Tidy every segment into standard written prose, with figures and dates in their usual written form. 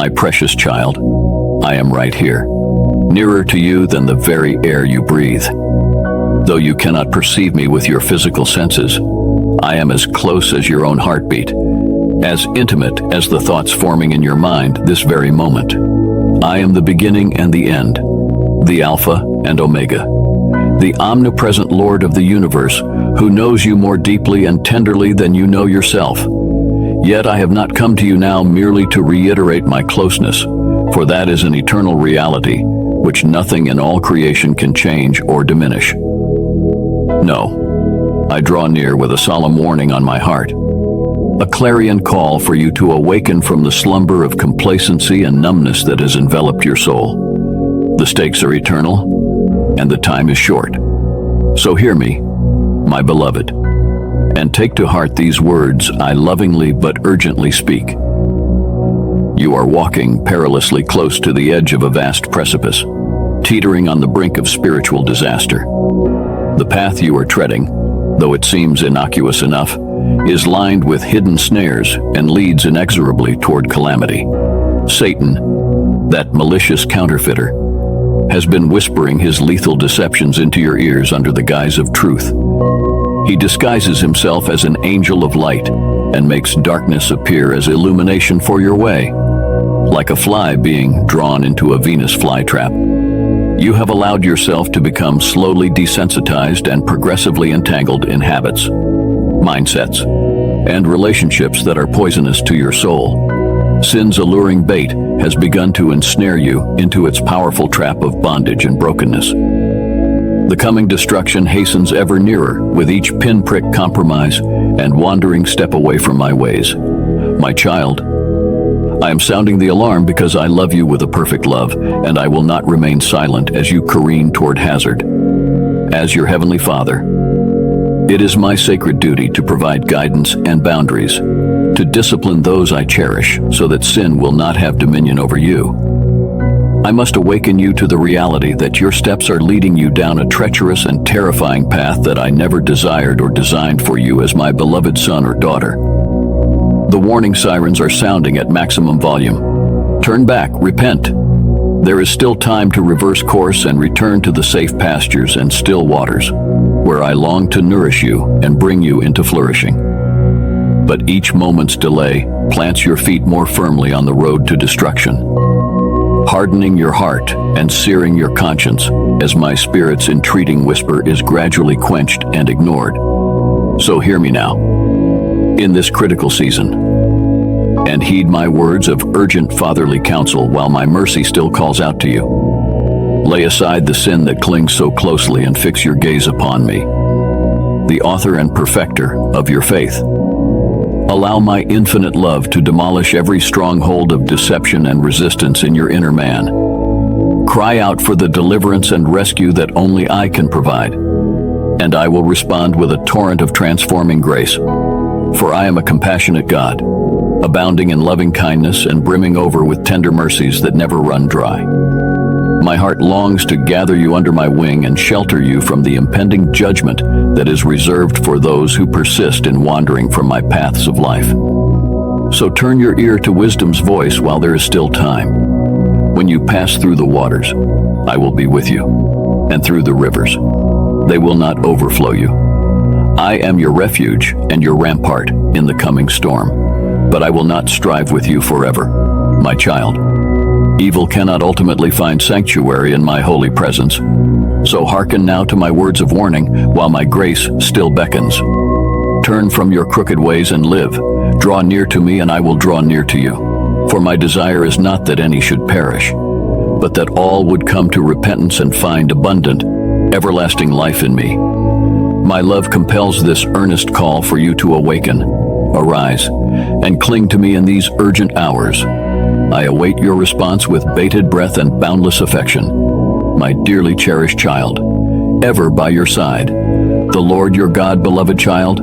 My precious child, I am right here, nearer to you than the very air you breathe. Though you cannot perceive me with your physical senses, I am as close as your own heartbeat, as intimate as the thoughts forming in your mind this very moment. I am the beginning and the end, the Alpha and Omega, the omnipresent Lord of the universe, who knows you more deeply and tenderly than you know yourself. Yet I have not come to you now merely to reiterate my closeness, for that is an eternal reality, which nothing in all creation can change or diminish. No, I draw near with a solemn warning on my heart, a clarion call for you to awaken from the slumber of complacency and numbness that has enveloped your soul. The stakes are eternal, and the time is short. So hear me, my beloved, and take to heart these words I lovingly but urgently speak. You are walking perilously close to the edge of a vast precipice, teetering on the brink of spiritual disaster. The path you are treading, though it seems innocuous enough, is lined with hidden snares and leads inexorably toward calamity. Satan, that malicious counterfeiter, has been whispering his lethal deceptions into your ears under the guise of truth. He disguises himself as an angel of light and makes darkness appear as illumination for your way, like a fly being drawn into a Venus flytrap. You have allowed yourself to become slowly desensitized and progressively entangled in habits, mindsets, and relationships that are poisonous to your soul. Sin's alluring bait has begun to ensnare you into its powerful trap of bondage and brokenness. The coming destruction hastens ever nearer with each pinprick compromise and wandering step away from my ways. My child, I am sounding the alarm because I love you with a perfect love, and I will not remain silent as you careen toward hazard. As your Heavenly Father, it is my sacred duty to provide guidance and boundaries, to discipline those I cherish so that sin will not have dominion over you. I must awaken you to the reality that your steps are leading you down a treacherous and terrifying path that I never desired or designed for you as my beloved son or daughter. The warning sirens are sounding at maximum volume. Turn back, repent. There is still time to reverse course and return to the safe pastures and still waters, where I long to nourish you and bring you into flourishing. But each moment's delay plants your feet more firmly on the road to destruction, hardening your heart and searing your conscience as my spirit's entreating whisper is gradually quenched and ignored. So hear me now, in this critical season, and heed my words of urgent fatherly counsel while my mercy still calls out to you. Lay aside the sin that clings so closely and fix your gaze upon me, the author and perfecter of your faith. Allow my infinite love to demolish every stronghold of deception and resistance in your inner man. Cry out for the deliverance and rescue that only I can provide, and I will respond with a torrent of transforming grace. For I am a compassionate God, abounding in loving kindness and brimming over with tender mercies that never run dry. My heart longs to gather you under my wing and shelter you from the impending judgment that is reserved for those who persist in wandering from my paths of life. So turn your ear to wisdom's voice while there is still time. When you pass through the waters, I will be with you, and through the rivers, they will not overflow you. I am your refuge and your rampart in the coming storm, but I will not strive with you forever, my child. Evil cannot ultimately find sanctuary in my holy presence. So hearken now to my words of warning while my grace still beckons. Turn from your crooked ways and live. Draw near to me and I will draw near to you. For my desire is not that any should perish, but that all would come to repentance and find abundant, everlasting life in me. My love compels this earnest call for you to awaken. Arise and cling to me in these urgent hours. I await your response with bated breath and boundless affection. My dearly cherished child, ever by your side. The Lord your God, beloved child,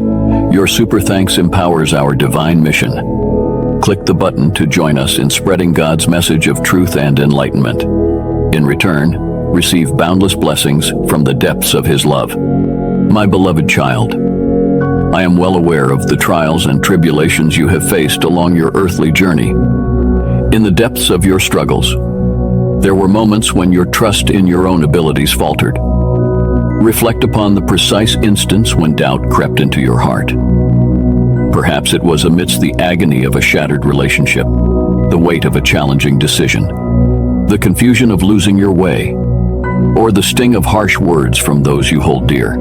your super thanks empowers our divine mission. Click the button to join us in spreading God's message of truth and enlightenment. In return, receive boundless blessings from the depths of His love. My beloved child, I am well aware of the trials and tribulations you have faced along your earthly journey. In the depths of your struggles, there were moments when your trust in your own abilities faltered. Reflect upon the precise instance when doubt crept into your heart. Perhaps it was amidst the agony of a shattered relationship, the weight of a challenging decision, the confusion of losing your way, or the sting of harsh words from those you hold dear.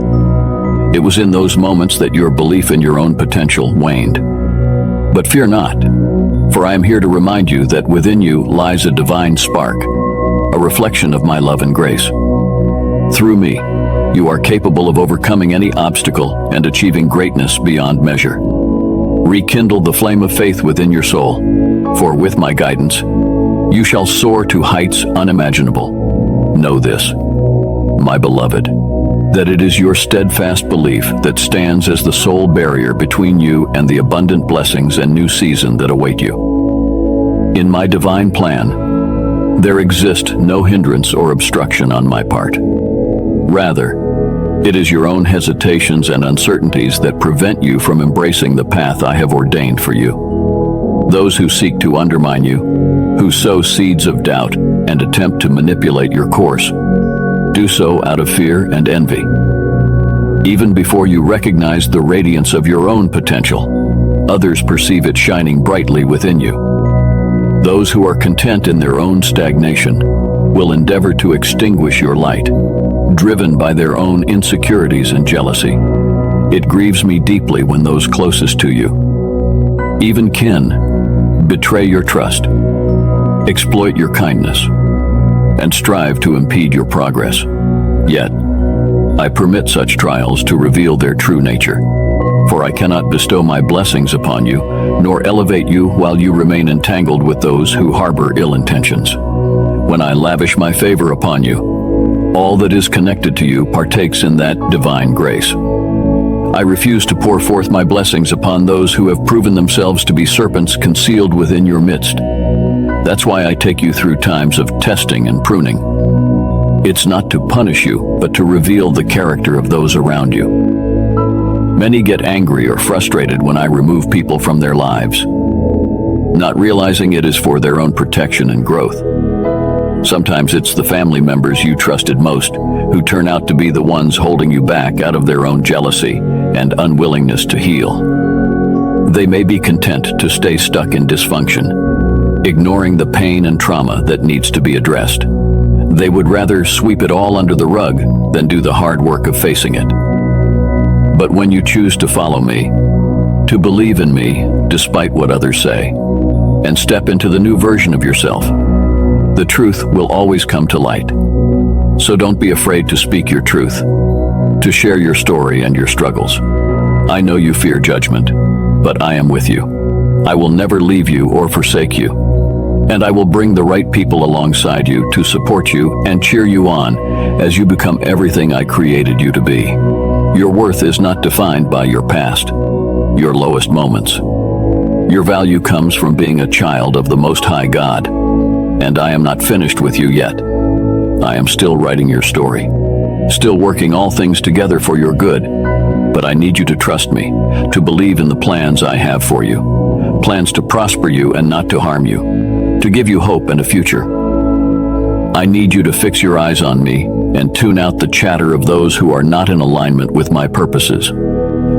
It was in those moments that your belief in your own potential waned. But fear not, for I am here to remind you that within you lies a divine spark, a reflection of my love and grace. Through me, you are capable of overcoming any obstacle and achieving greatness beyond measure. Rekindle the flame of faith within your soul, for with my guidance, you shall soar to heights unimaginable. Know this, my beloved, that it is your steadfast belief that stands as the sole barrier between you and the abundant blessings and new season that await you. In my divine plan, there exists no hindrance or obstruction on my part. Rather, it is your own hesitations and uncertainties that prevent you from embracing the path I have ordained for you. Those who seek to undermine you, who sow seeds of doubt and attempt to manipulate your course, do so out of fear and envy. Even before you recognize the radiance of your own potential, others perceive it shining brightly within you. Those who are content in their own stagnation will endeavor to extinguish your light, driven by their own insecurities and jealousy. It grieves me deeply when those closest to you, even kin, betray your trust, exploit your kindness, and strive to impede your progress. Yet, I permit such trials to reveal their true nature, for I cannot bestow my blessings upon you, nor elevate you while you remain entangled with those who harbor ill intentions. When I lavish my favor upon you, all that is connected to you partakes in that divine grace. I refuse to pour forth my blessings upon those who have proven themselves to be serpents concealed within your midst. That's why I take you through times of testing and pruning. It's not to punish you, but to reveal the character of those around you. Many get angry or frustrated when I remove people from their lives, not realizing it is for their own protection and growth. Sometimes it's the family members you trusted most who turn out to be the ones holding you back out of their own jealousy and unwillingness to heal. They may be content to stay stuck in dysfunction, ignoring the pain and trauma that needs to be addressed. They would rather sweep it all under the rug than do the hard work of facing it. But when you choose to follow me, to believe in me despite what others say, and step into the new version of yourself, the truth will always come to light. So don't be afraid to speak your truth, to share your story and your struggles. I know you fear judgment, but I am with you. I will never leave you or forsake you, and I will bring the right people alongside you to support you and cheer you on as you become everything I created you to be. Your worth is not defined by your past, your lowest moments. Your value comes from being a child of the Most High God, and I am not finished with you yet. I am still writing your story, still working all things together for your good, but I need you to trust me, to believe in the plans I have for you, plans to prosper you and not to harm you, to give you hope and a future. I need you to fix your eyes on me and tune out the chatter of those who are not in alignment with my purposes,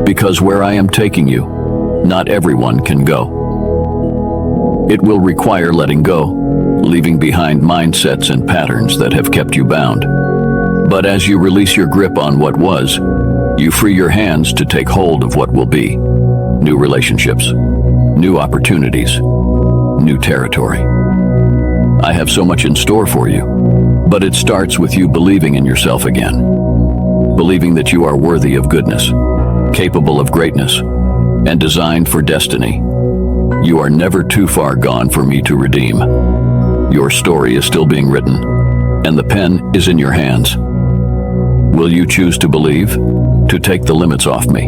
because where I am taking you, not everyone can go. It will require letting go, leaving behind mindsets and patterns that have kept you bound. But as you release your grip on what was, you free your hands to take hold of what will be. New relationships, new opportunities, new territory. I have so much in store for you, but it starts with you believing in yourself again. Believing that you are worthy of goodness, capable of greatness, and designed for destiny. You are never too far gone for me to redeem. Your story is still being written, and the pen is in your hands. Will you choose to believe, to take the limits off me,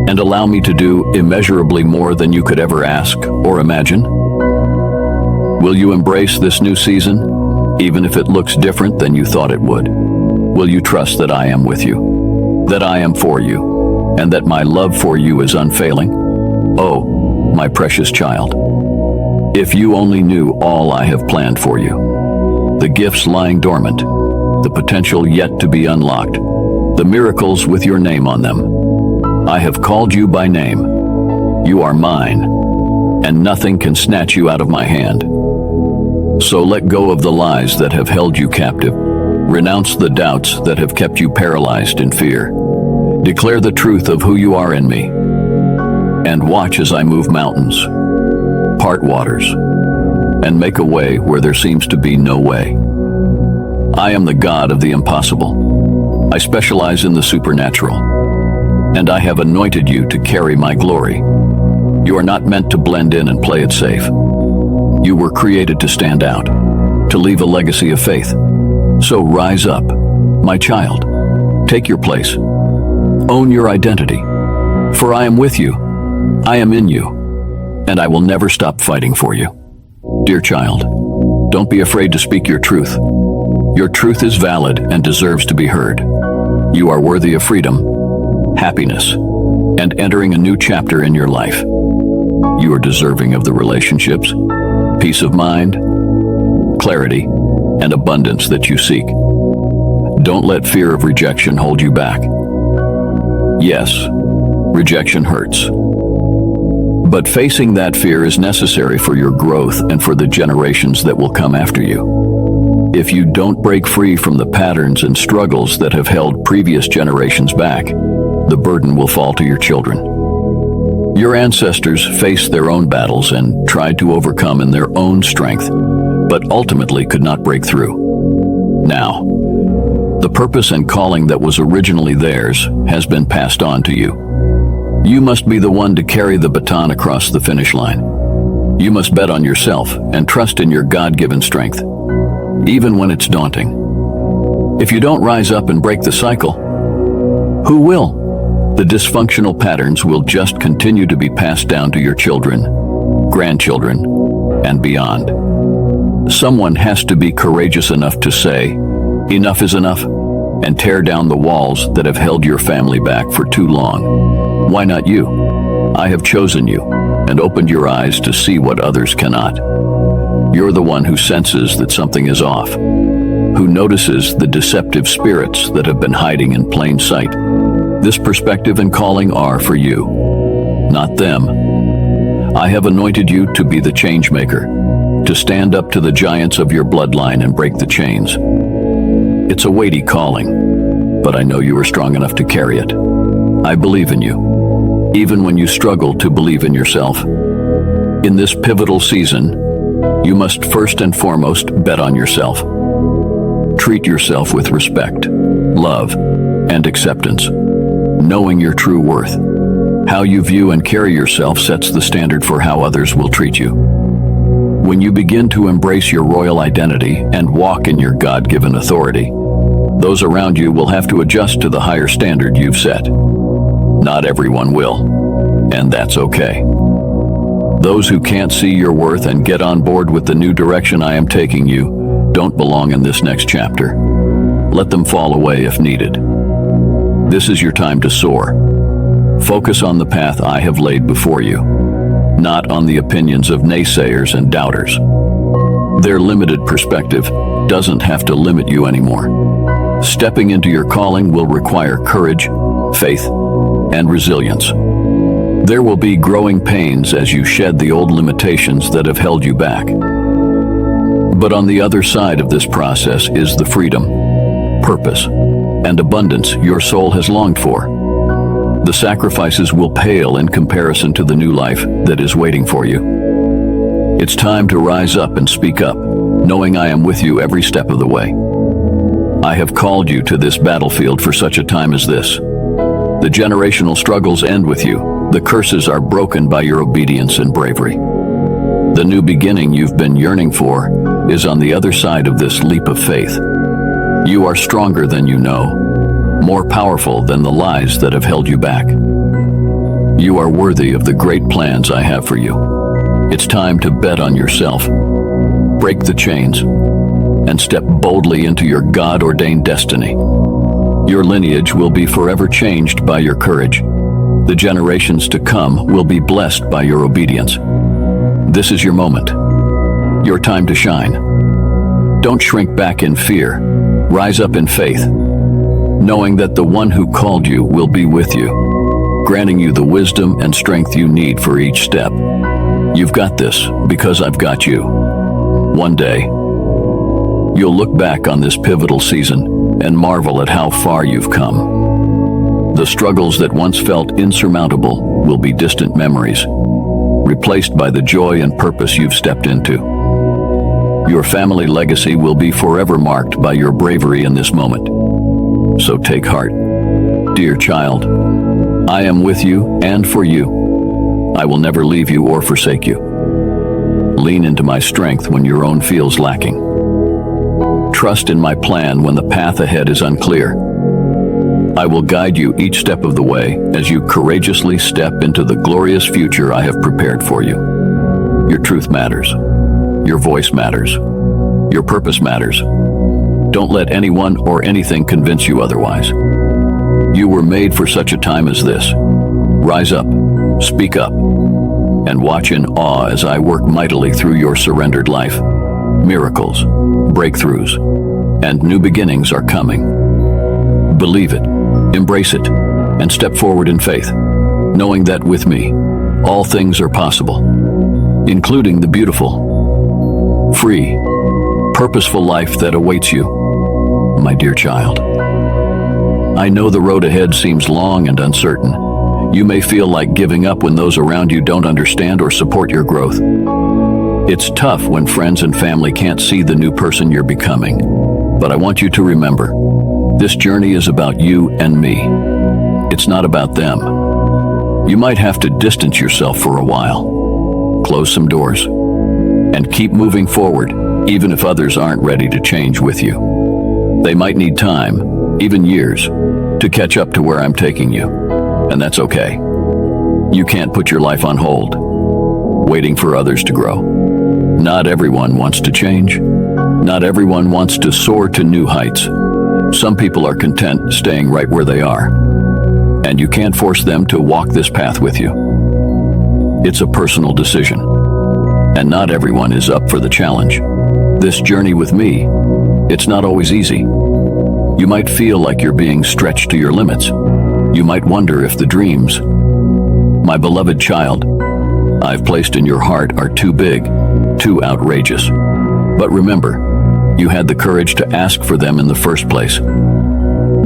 and allow me to do immeasurably more than you could ever ask or imagine? Will you embrace this new season, even if it looks different than you thought it would? Will you trust that I am with you, that I am for you, and that my love for you is unfailing? Oh, my precious child, If you only knew all I have planned for you, the gifts lying dormant, the potential yet to be unlocked, the miracles with your name on them. I have called you by name. You are mine, and nothing can snatch you out of my hand. So let go of the lies that have held you captive. Renounce the doubts that have kept you paralyzed in fear. Declare the truth of who you are in me. And watch as I move mountains, part waters, and make a way where there seems to be no way. I am the God of the impossible. I specialize in the supernatural, and I have anointed you to carry my glory. You are not meant to blend in and play it safe. You were created to stand out, to leave a legacy of faith. So rise up, my child. Take your place. Own your identity. For I am with you. I am in you, and I will never stop fighting for you. Dear child, don't be afraid to speak your truth. Your truth is valid and deserves to be heard. You are worthy of freedom, happiness, and entering a new chapter in your life. You are deserving of the relationships, peace of mind, clarity, and abundance that you seek. Don't let fear of rejection hold you back. Yes, rejection hurts. But facing that fear is necessary for your growth and for the generations that will come after you. If you don't break free from the patterns and struggles that have held previous generations back, the burden will fall to your children. Your ancestors faced their own battles and tried to overcome in their own strength, but ultimately could not break through. Now, the purpose and calling that was originally theirs has been passed on to you. You must be the one to carry the baton across the finish line. You must bet on yourself and trust in your God-given strength, even when it's daunting. If you don't rise up and break the cycle, who will? The dysfunctional patterns will just continue to be passed down to your children, grandchildren, and beyond. Someone has to be courageous enough to say, enough is enough, and tear down the walls that have held your family back for too long. Why not you? I have chosen you and opened your eyes to see what others cannot. You're the one who senses that something is off, who notices the deceptive spirits that have been hiding in plain sight. This perspective and calling are for you, not them. I have anointed you to be the change maker, to stand up to the giants of your bloodline and break the chains. It's a weighty calling, but I know you are strong enough to carry it. I believe in you, even when you struggle to believe in yourself. In this pivotal season, you must first and foremost bet on yourself. Treat yourself with respect, love, and acceptance, knowing your true worth. How you view and carry yourself sets the standard for how others will treat you. When you begin to embrace your royal identity and walk in your God-given authority, those around you will have to adjust to the higher standard you've set. Not everyone will, and that's okay. Those who can't see your worth and get on board with the new direction I am taking you don't belong in this next chapter. Let them fall away if needed. This is your time to soar. Focus on the path I have laid before you, not on the opinions of naysayers and doubters. Their limited perspective doesn't have to limit you anymore. Stepping into your calling will require courage, faith, and resilience. There will be growing pains as you shed the old limitations that have held you back. But on the other side of this process is the freedom, purpose, and abundance your soul has longed for. The sacrifices will pale in comparison to the new life that is waiting for you. It's time to rise up and speak up, knowing I am with you every step of the way. I have called you to this battlefield for such a time as this. The generational struggles end with you. The curses are broken by your obedience and bravery. The new beginning you've been yearning for is on the other side of this leap of faith. You are stronger than you know, more powerful than the lies that have held you back. You are worthy of the great plans I have for you. It's time to bet on yourself, break the chains, and step boldly into your God-ordained destiny. Your lineage will be forever changed by your courage. The generations to come will be blessed by your obedience. This is your moment. Your time to shine. Don't shrink back in fear. Rise up in faith, knowing that the one who called you will be with you, granting you the wisdom and strength you need for each step. You've got this because I've got you. One day, you'll look back on this pivotal season and marvel at how far you've come. The struggles that once felt insurmountable will be distant memories, replaced by the joy and purpose you've stepped into. Your family legacy will be forever marked by your bravery in this moment. So take heart. Dear child, I am with you and for you. I will never leave you or forsake you. Lean into my strength when your own feels lacking. Trust in my plan when the path ahead is unclear. I will guide you each step of the way as you courageously step into the glorious future I have prepared for you. Your truth matters. Your voice matters. Your purpose matters. Don't let anyone or anything convince you otherwise. You were made for such a time as this. Rise up, speak up, and watch in awe as I work mightily through your surrendered life. Miracles, breakthroughs, and new beginnings are coming. Believe it, embrace it, and step forward in faith, knowing that with me, all things are possible, including the beautiful, free, purposeful life that awaits you, my dear child. I know the road ahead seems long and uncertain. You may feel like giving up when those around you don't understand or support your growth. It's tough when friends and family can't see the new person you're becoming. But I want you to remember, this journey is about you and me. It's not about them. You might have to distance yourself for a while, close some doors, and keep moving forward, even if others aren't ready to change with you. They might need time, even years, to catch up to where I'm taking you, and that's okay. You can't put your life on hold, waiting for others to grow. Not everyone wants to change. Not everyone wants to soar to new heights. Some people are content staying right where they are, and you can't force them to walk this path with you. It's a personal decision, and not everyone is up for the challenge. This journey with me, it's not always easy. You might feel like you're being stretched to your limits. You might wonder if the dreams, my beloved child, I've placed in your heart are too big, too outrageous. But remember, you had the courage to ask for them in the first place.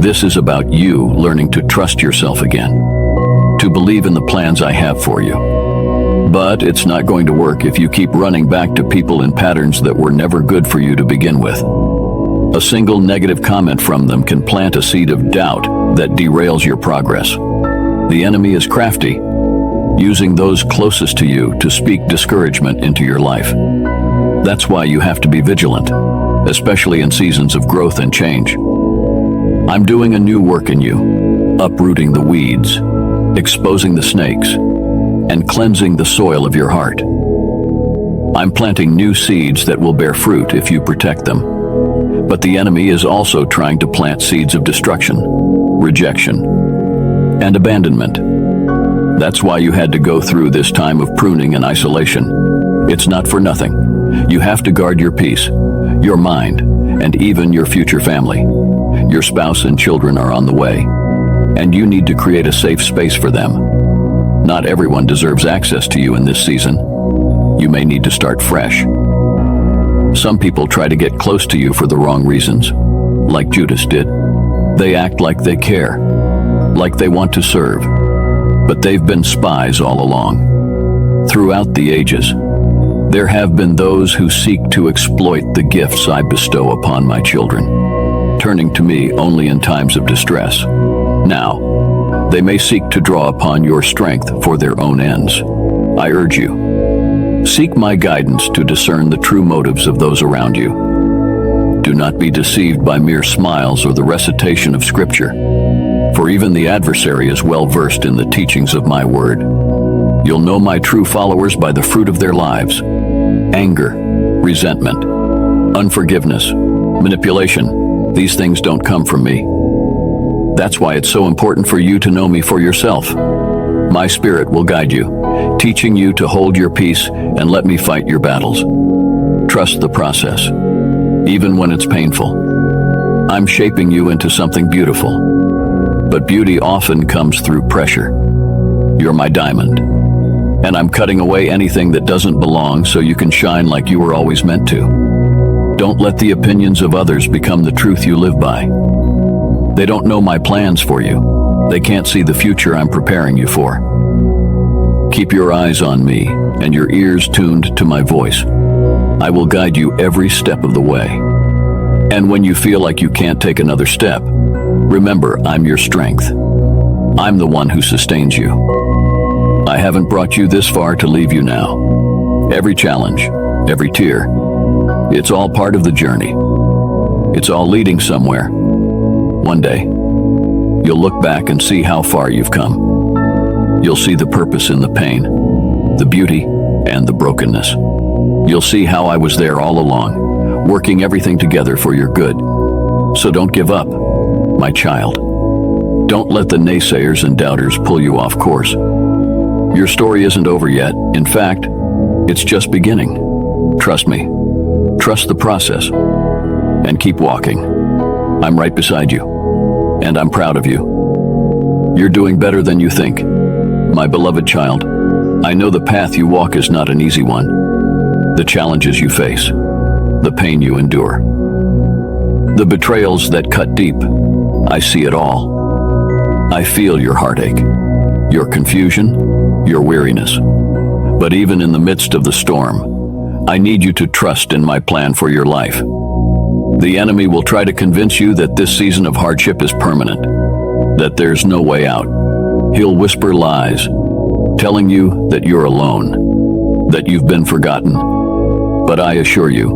This is about you learning to trust yourself again, to believe in the plans I have for you. But it's not going to work if you keep running back to people in patterns that were never good for you to begin with. A single negative comment from them can plant a seed of doubt that derails your progress. The enemy is crafty, using those closest to you to speak discouragement into your life. That's why you have to be vigilant, especially in seasons of growth and change. I'm doing a new work in you, uprooting the weeds, exposing the snakes, and cleansing the soil of your heart. I'm planting new seeds that will bear fruit if you protect them. But the enemy is also trying to plant seeds of destruction, rejection, and abandonment. That's why you had to go through this time of pruning and isolation. It's not for nothing. You have to guard your peace, your mind, and even your future family. Your spouse and children are on the way, and you need to create a safe space for them. Not everyone deserves access to you in this season. You may need to start fresh. Some people try to get close to you for the wrong reasons, like Judas did. They act like they care, like they want to serve, but they've been spies all along. Throughout the ages, there have been those who seek to exploit the gifts I bestow upon my children, turning to me only in times of distress. Now, they may seek to draw upon your strength for their own ends. I urge you, seek my guidance to discern the true motives of those around you. Do not be deceived by mere smiles or the recitation of Scripture, for even the adversary is well versed in the teachings of my word. You'll know my true followers by the fruit of their lives. Anger, resentment, unforgiveness, manipulation, these things don't come from me. That's why it's so important for you to know me for yourself. My spirit will guide you, teaching you to hold your peace and let me fight your battles. Trust the process, even when it's painful. I'm shaping you into something beautiful, but beauty often comes through pressure. You're my diamond, and I'm cutting away anything that doesn't belong so you can shine like you were always meant to. Don't let the opinions of others become the truth you live by. They don't know my plans for you. They can't see the future I'm preparing you for. Keep your eyes on me and your ears tuned to my voice. I will guide you every step of the way. And when you feel like you can't take another step, remember, I'm your strength. I'm the one who sustains you. I haven't brought you this far to leave you now. Every challenge, every tear, it's all part of the journey. It's all leading somewhere. One day, you'll look back and see how far you've come. You'll see the purpose in the pain, the beauty, and the brokenness. You'll see how I was there all along, working everything together for your good. So don't give up, my child. Don't let the naysayers and doubters pull you off course. Your story isn't over yet. In fact, it's just beginning. Trust me. Trust the process. And keep walking. I'm right beside you. And I'm proud of you. You're doing better than you think. My beloved child, I know the path you walk is not an easy one. The challenges you face, the pain you endure, the betrayals that cut deep, I see it all. I feel your heartache, your confusion, your weariness. But even in the midst of the storm, I need you to trust in my plan for your life. The enemy will try to convince you that this season of hardship is permanent, that there's no way out. He'll whisper lies, telling you that you're alone, that you've been forgotten. But I assure you,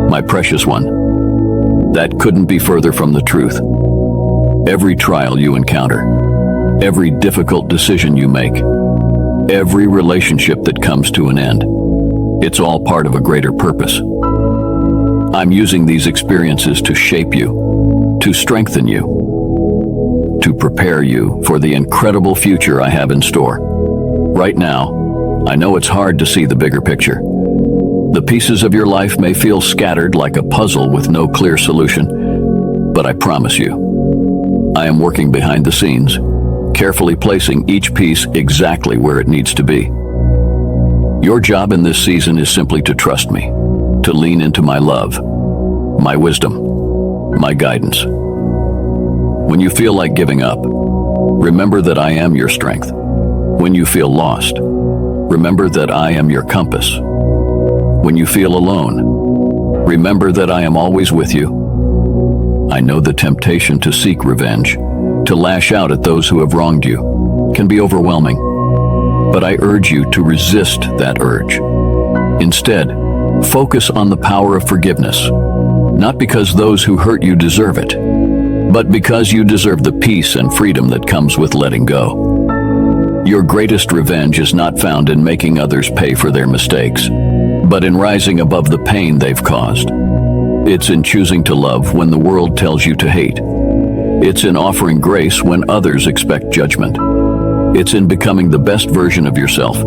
my precious one, that couldn't be further from the truth. Every trial you encounter, every difficult decision you make, every relationship that comes to an end, it's all part of a greater purpose. I'm using these experiences to shape you, to strengthen you, to prepare you for the incredible future I have in store. Right now, I know it's hard to see the bigger picture. The pieces of your life may feel scattered like a puzzle with no clear solution, but I promise you, I am working behind the scenes, carefully placing each piece exactly where it needs to be. Your job in this season is simply to trust me, to lean into my love, my wisdom, my guidance. When you feel like giving up, remember that I am your strength. When you feel lost, remember that I am your compass. When you feel alone, remember that I am always with you. I know the temptation to seek revenge, to lash out at those who have wronged you, can be overwhelming. But I urge you to resist that urge. Instead, focus on the power of forgiveness, not because those who hurt you deserve it, but because you deserve the peace and freedom that comes with letting go. Your greatest revenge is not found in making others pay for their mistakes, but in rising above the pain they've caused. It's in choosing to love when the world tells you to hate. It's in offering grace when others expect judgment. It's in becoming the best version of yourself,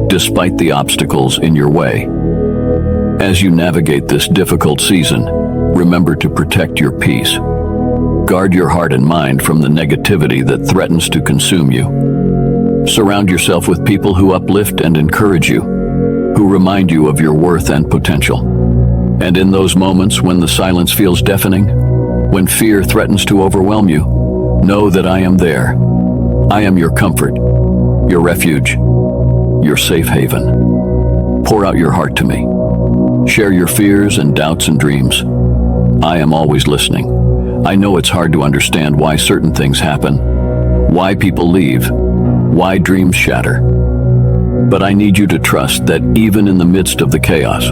despite the obstacles in your way. As you navigate this difficult season, remember to protect your peace. Guard your heart and mind from the negativity that threatens to consume you. Surround yourself with people who uplift and encourage you, who remind you of your worth and potential. And in those moments when the silence feels deafening, when fear threatens to overwhelm you, know that I am there. I am your comfort, your refuge, your safe haven. Pour out your heart to me. Share your fears and doubts and dreams. I am always listening. I know it's hard to understand why certain things happen, why people leave, why dreams shatter. But I need you to trust that even in the midst of the chaos,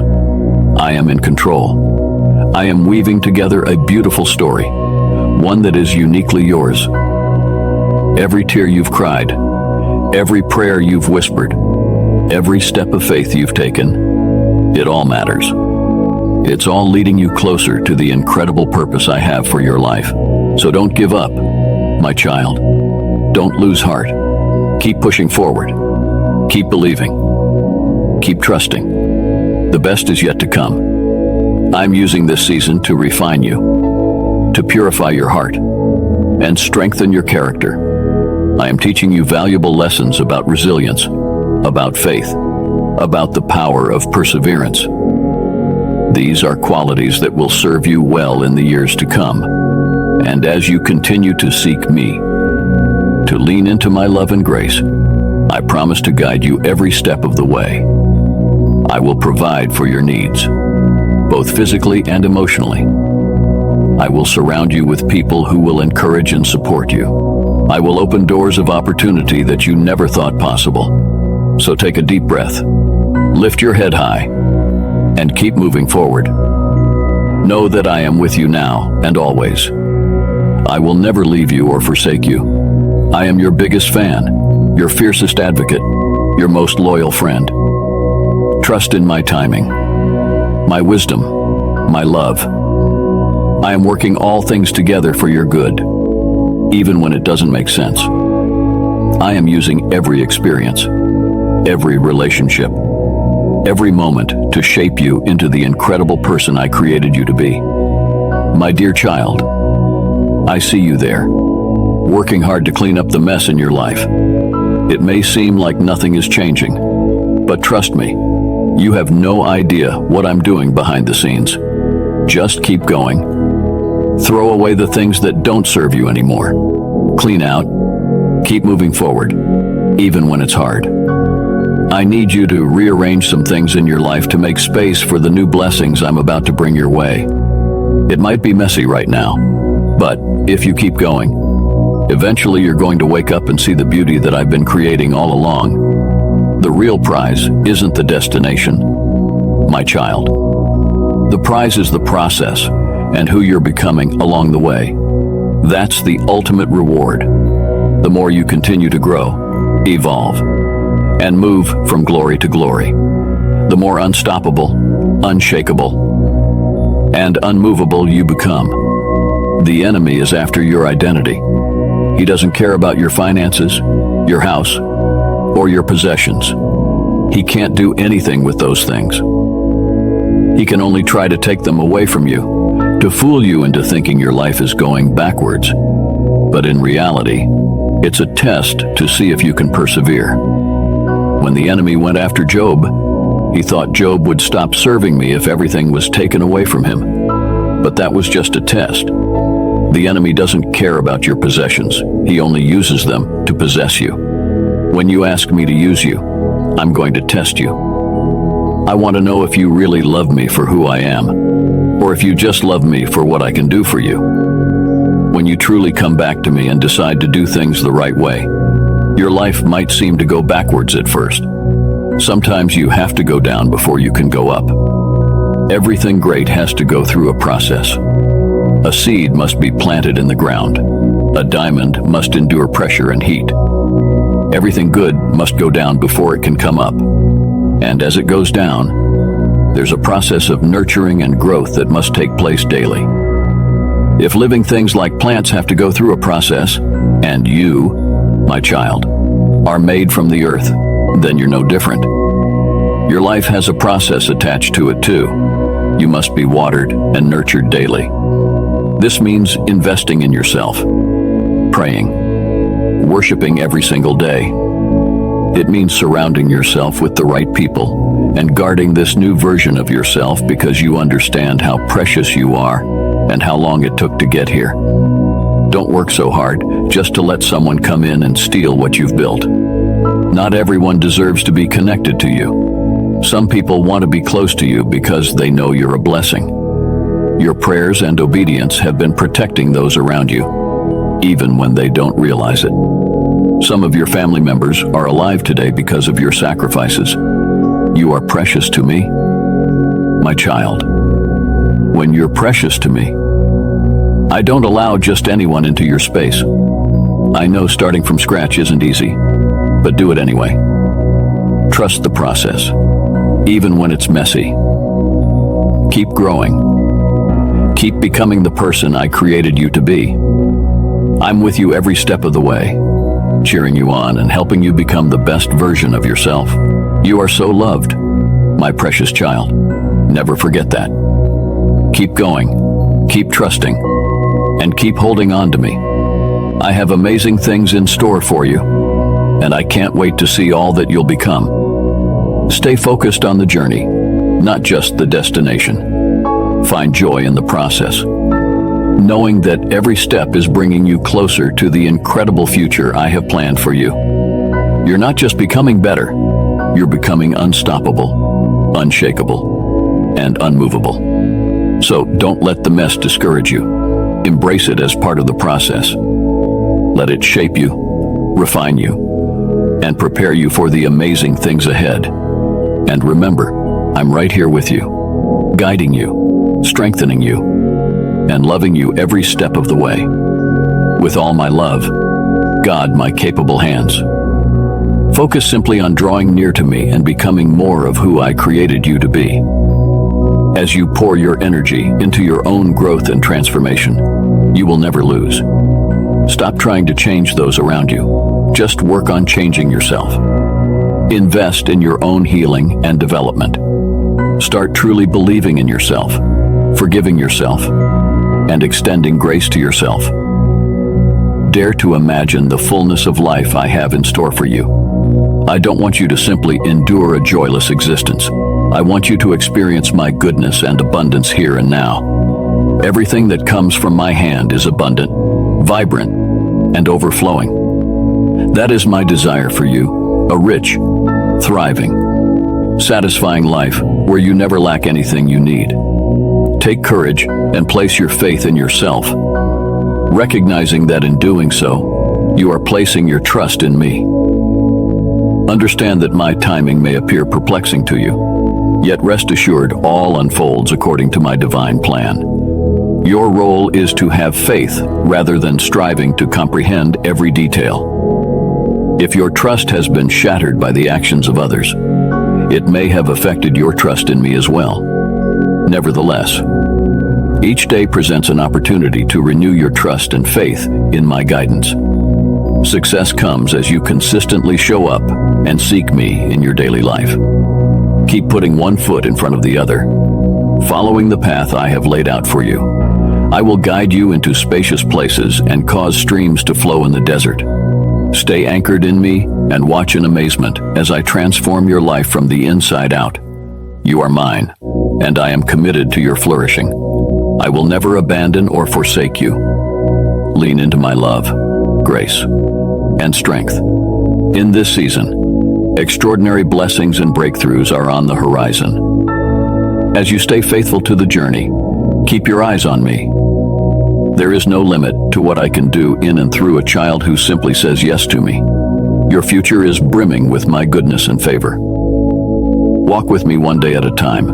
I am in control. I am weaving together a beautiful story, one that is uniquely yours. Every tear you've cried, every prayer you've whispered, every step of faith you've taken, it all matters. It's all leading you closer to the incredible purpose I have for your life. So don't give up, my child. Don't lose heart. Keep pushing forward. Keep believing. Keep trusting. The best is yet to come. I'm using this season to refine you, to purify your heart, and strengthen your character. I am teaching you valuable lessons about resilience, about faith, about the power of perseverance. These are qualities that will serve you well in the years to come. And as you continue to seek me, to lean into my love and grace, I promise to guide you every step of the way. I will provide for your needs, both physically and emotionally. I will surround you with people who will encourage and support you. I will open doors of opportunity that you never thought possible. So take a deep breath, lift your head high, and keep moving forward. Know that I am with you now and always. I will never leave you or forsake you. I am your biggest fan, your fiercest advocate, your most loyal friend. Trust in my timing, my wisdom, my love. I am working all things together for your good, even when it doesn't make sense. I am using every experience, every relationship, every moment to shape you into the incredible person I created you to be. My dear child, I see you there, working hard to clean up the mess in your life. It may seem like nothing is changing, but trust me, you have no idea what I'm doing behind the scenes. Just keep going. Throw away the things that don't serve you anymore. Clean out. Keep moving forward, even when it's hard. I need you to rearrange some things in your life to make space for the new blessings I'm about to bring your way. It might be messy right now, but if you keep going, eventually you're going to wake up and see the beauty that I've been creating all along. The real prize isn't the destination, my child. The prize is the process and who you're becoming along the way. That's the ultimate reward. The more you continue to grow, evolve, and move from glory to glory, the more unstoppable, unshakable, and unmovable you become. The enemy is after your identity. He doesn't care about your finances, your house, or your possessions. He can't do anything with those things. He can only try to take them away from you, to fool you into thinking your life is going backwards. But in reality, it's a test to see if you can persevere. When the enemy went after Job, he thought Job would stop serving me if everything was taken away from him. But that was just a test. The enemy doesn't care about your possessions. He only uses them to possess you. When you ask me to use you, I'm going to test you. I want to know if you really love me for who I am, or if you just love me for what I can do for you. When you truly come back to me and decide to do things the right way, your life might seem to go backwards at first. Sometimes you have to go down before you can go up. Everything great has to go through a process. A seed must be planted in the ground. A diamond must endure pressure and heat. Everything good must go down before it can come up. And as it goes down, there's a process of nurturing and growth that must take place daily. If living things like plants have to go through a process, and you, my child, are made from the earth, then you're no different. Your life has a process attached to it too. You must be watered and nurtured daily. This means investing in yourself, praying, worshiping every single day. It means surrounding yourself with the right people and guarding this new version of yourself because you understand how precious you are and how long it took to get here. Don't work so hard just to let someone come in and steal what you've built. Not everyone deserves to be connected to you. Some people want to be close to you because they know you're a blessing. Your prayers and obedience have been protecting those around you, even when they don't realize it. Some of your family members are alive today because of your sacrifices. You are precious to me, my child. When you're precious to me, I don't allow just anyone into your space. I know starting from scratch isn't easy, but do it anyway. Trust the process, even when it's messy. Keep growing. Keep becoming the person I created you to be. I'm with you every step of the way, cheering you on and helping you become the best version of yourself. You are so loved, my precious child. Never forget that. Keep going, keep trusting, and keep holding on to me. I have amazing things in store for you, and I can't wait to see all that you'll become. Stay focused on the journey, not just the destination. Find joy in the process, knowing that every step is bringing you closer to the incredible future I have planned for you. You're not just becoming better, you're becoming unstoppable, unshakable, and unmovable. So don't let the mess discourage you. Embrace it as part of the process. Let it shape you, refine you, and prepare you for the amazing things ahead. And remember, I'm right here with you, guiding you, strengthening you, and loving you every step of the way. With all my love, guide my capable hands. Focus simply on drawing near to me and becoming more of who I created you to be. As you pour your energy into your own growth and transformation, you will never lose. Stop trying to change those around you. Just work on changing yourself. Invest in your own healing and development. Start truly believing in yourself, forgiving yourself, and extending grace to yourself. Dare to imagine the fullness of life I have in store for you. I don't want you to simply endure a joyless existence. I want you to experience my goodness and abundance here and now. Everything that comes from my hand is abundant, vibrant, and overflowing. That is my desire for you, a rich, thriving, satisfying life where you never lack anything you need. Take courage and place your faith in yourself, recognizing that in doing so, you are placing your trust in me. Understand that my timing may appear perplexing to you, yet rest assured all unfolds according to my divine plan. Your role is to have faith rather than striving to comprehend every detail. If your trust has been shattered by the actions of others, it may have affected your trust in me as well. Nevertheless, each day presents an opportunity to renew your trust and faith in my guidance. Success comes as you consistently show up and seek me in your daily life. Keep putting one foot in front of the other, following the path I have laid out for you. I will guide you into spacious places and cause streams to flow in the desert. Stay anchored in me and watch in amazement as I transform your life from the inside out. You are mine, and I am committed to your flourishing. I will never abandon or forsake you. Lean into my love, grace, and strength. In this season, extraordinary blessings and breakthroughs are on the horizon. As you stay faithful to the journey, keep your eyes on me. There is no limit to what I can do in and through a child who simply says yes to me. Your future is brimming with my goodness and favor. Walk with me one day at a time,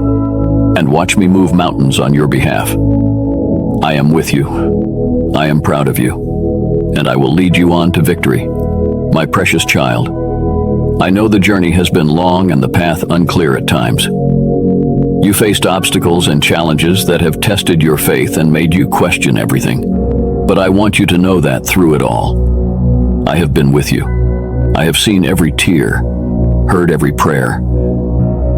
and watch me move mountains on your behalf. I am with you. I am proud of you, and I will lead you on to victory. My precious child, I know the journey has been long and the path unclear at times. You faced obstacles and challenges that have tested your faith and made you question everything. But I want you to know that through it all, I have been with you. I have seen every tear, heard every prayer,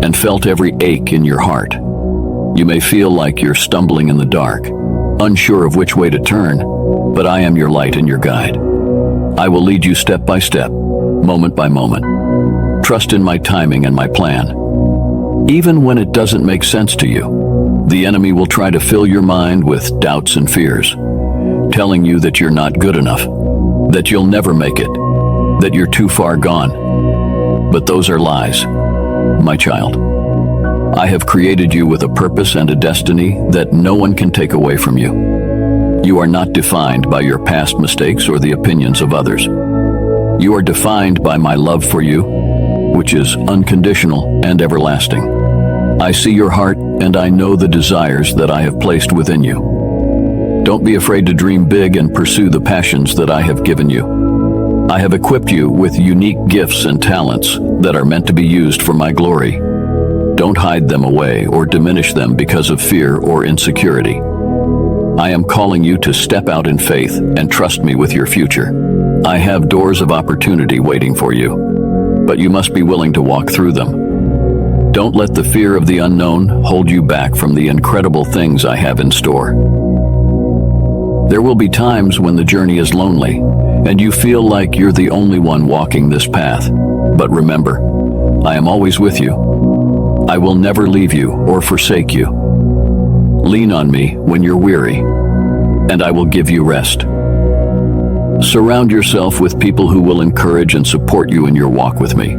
and felt every ache in your heart. You may feel like you're stumbling in the dark, unsure of which way to turn, but I am your light and your guide. I will lead you step by step, moment by moment. Trust in my timing and my plan. Even when it doesn't make sense to you, the enemy will try to fill your mind with doubts and fears, telling you that you're not good enough, that you'll never make it, that you're too far gone. But those are lies, my child. I have created you with a purpose and a destiny that no one can take away from you. You are not defined by your past mistakes or the opinions of others. You are defined by my love for you, which is unconditional and everlasting. I see your heart and I know the desires that I have placed within you. Don't be afraid to dream big and pursue the passions that I have given you. I have equipped you with unique gifts and talents that are meant to be used for my glory. Don't hide them away or diminish them because of fear or insecurity. I am calling you to step out in faith and trust me with your future. I have doors of opportunity waiting for you, but you must be willing to walk through them. Don't let the fear of the unknown hold you back from the incredible things I have in store. There will be times when the journey is lonely, and you feel like you're the only one walking this path. But remember, I am always with you. I will never leave you or forsake you. Lean on me when you're weary, and I will give you rest. Surround yourself with people who will encourage and support you in your walk with me.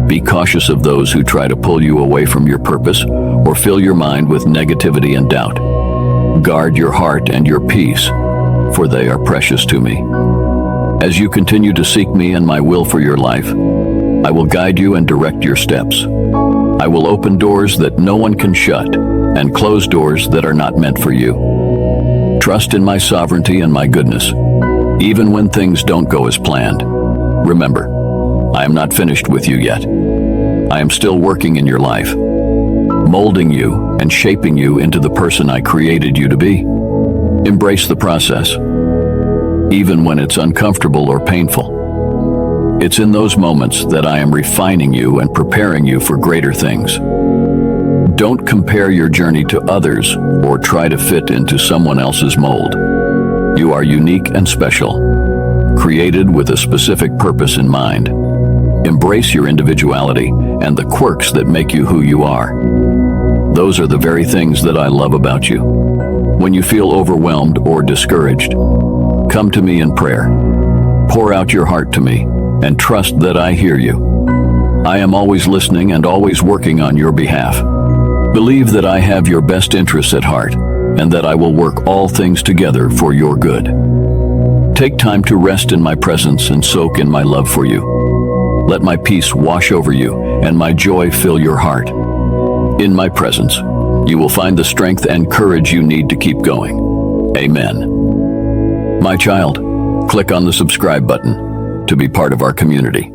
Be cautious of those who try to pull you away from your purpose or fill your mind with negativity and doubt. Guard your heart and your peace, for they are precious to me. As you continue to seek me and my will for your life, I will guide you and direct your steps. I will open doors that no one can shut and close doors that are not meant for you. Trust in my sovereignty and my goodness, even when things don't go as planned. Remember, I am not finished with you yet. I am still working in your life, molding you and shaping you into the person I created you to be. Embrace the process, even when it's uncomfortable or painful. It's in those moments that I am refining you and preparing you for greater things. Don't compare your journey to others or try to fit into someone else's mold. You are unique and special, created with a specific purpose in mind. Embrace your individuality and the quirks that make you who you are. Those are the very things that I love about you. When you feel overwhelmed or discouraged, come to me in prayer. Pour out your heart to me and trust that I hear you. I am always listening and always working on your behalf. Believe that I have your best interests at heart and that I will work all things together for your good. Take time to rest in my presence and soak in my love for you. Let my peace wash over you and my joy fill your heart. In my presence, you will find the strength and courage you need to keep going. Amen. My child, click on the subscribe button to be part of our community.